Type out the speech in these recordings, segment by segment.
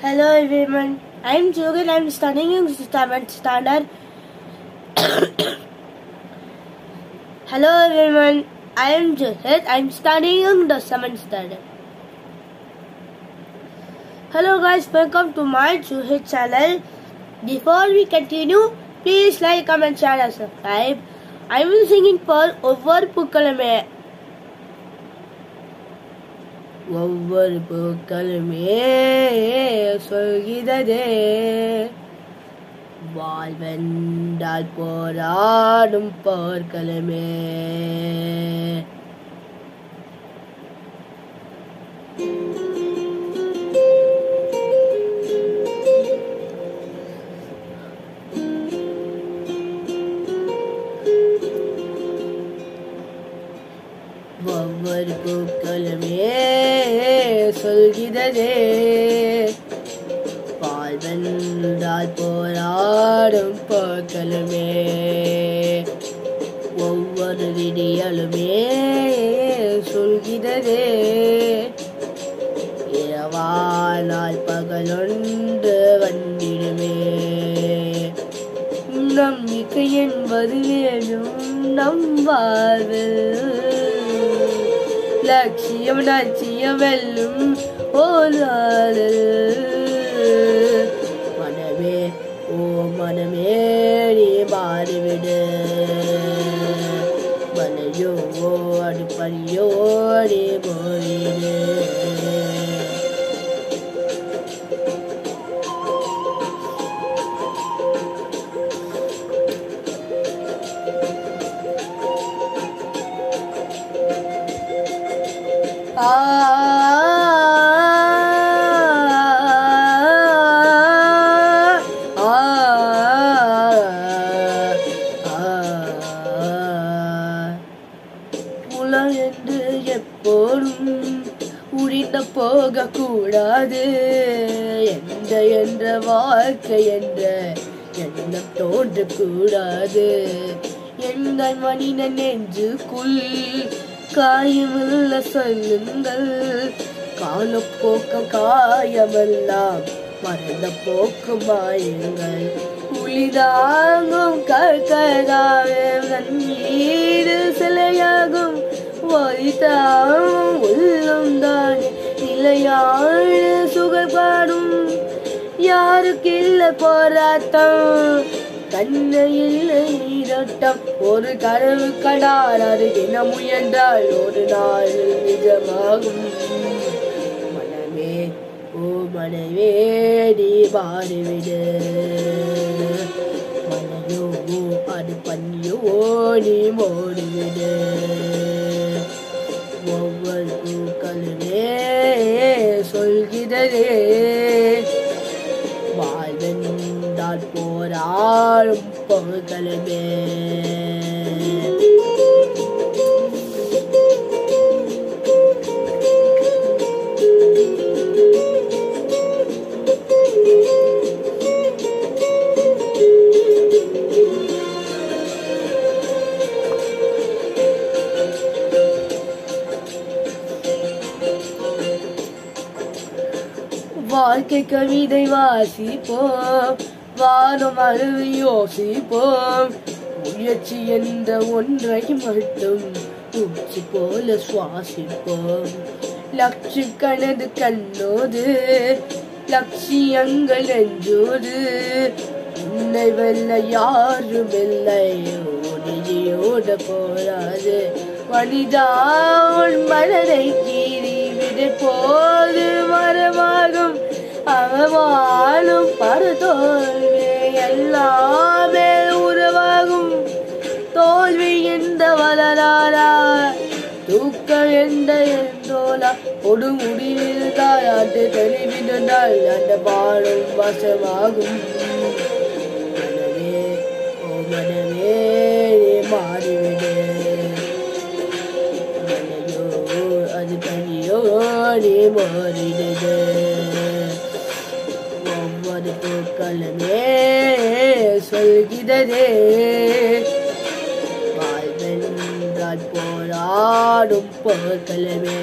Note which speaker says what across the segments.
Speaker 1: Hello everyone, I am Jogan. I am studying in 7th standard. Hello everyone, I am Johit. I am studying in the 7th standard. Hello guys, welcome to my Johit channel. Before we continue, please like, comment, share and subscribe. I will singing for Over Pukkalame. ஒவ்வொரு பூக்களுமே சொல்கிறதே வாழ்வென்றால் போராடும் போர்களமே ஒவ்வொரு பூக்களுமே சொல்கிறதே வாழ்வென்றால் போராடும் போர்களுமே ஒவ்வொரு விடியலுமே சொல்கிறதே இரவானால் பகலொன்று வந்திடுமே நம்பிக்கை என்பது வேணும் நம் வாழ்வில் லட்சியம் லட்சியம் வெல்லும் ஓதாதல் மனமே ஓ மனமே நீ மாறிவிடு மலையோ அடிப்படியோ நீ போயிடு புலம் என்று எப்போதும் உரிந்த போக கூடாது என்ற வாழ்க்கை என்ற எண்ணம் தோன்றக்கூடாது எந்த மனிதன் நெஞ்சுக்குள் காயமுள்ள சொல்லுங்கள் காலப்போக்கம் காயமெல்லாம் மறந்த போக்கு மாயுங்கள் உளிதாங்கும் கற்கதாவே நன்னீடு சிலையாகும் ஒளிதாங்கும் உள்ளம் தானே நிலையான சுகப்பாடும் யாருக்கு இல்லை போராட்டம் கண்ணை இல்லை நீரோட்டம் ஒரு கனவு கடாராறு என முயன்றால் ஒரு நாள் நிஜமாகும் மனமே ஓ மனமே நீ மாறிவிடு மனையோ அது பண்ணியோ நீ மோடிவிடு ஒவ்வொரு பூக்களுமே சொல்கிறதே வாழ்வென்றால் போராடும் போர்களுமே வாழ்க்கை கவிதை வாசிப்போம் வானம் அழுது யோசிப்போம் முயற்சி என்ற ஒன்றை மட்டும் உச்சி போல சுவாசிப்போம் லட்சக்கணது கண்ணோது லட்சியங்கள் நெஞ்சோடு உன்னை வெல்ல யாரும் இல்லை ஒளியோட போராது மனிதான் மனதை கீறி விடு போது மரமாகும் அவமானும் பரதோல்வி எல்லாமே உருவாகும் தோல்வி எந்த வளராரா தூக்கம் எந்த என்றோலா ஒரு முடிவில் தாயாட்டு தெளிவினால் அந்த பாடும் வசமாகும் மனமே ஓ மனமே மாறிவிடு மனையோ அது தனியோ நீ மாறிடுது ஒவ்வொரு பூக்களுமே சொல்கிறதே வாழ்வென்றால் போராடும் போர்களமே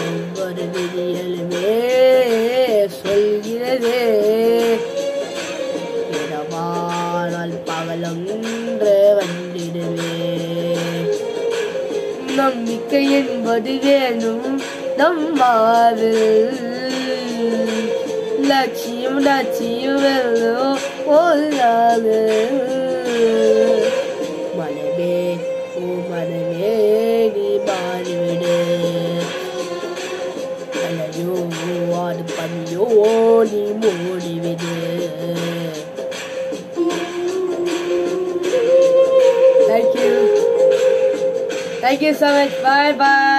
Speaker 1: ஒவ்வொரு விதியலுமே செல்கிறது. இரவானால் பகலொன்று வந்திடுவே. நம்பிக்கை என்பது வேணும் நம்மாவில். லட்சியம் வெல்லும் ஒரு நாள். மனமே ஓ மனமே நீ மாறிவிடு. அலையோ அது பனியோ நீ மூடிவிடு. Thank you so much. Bye bye.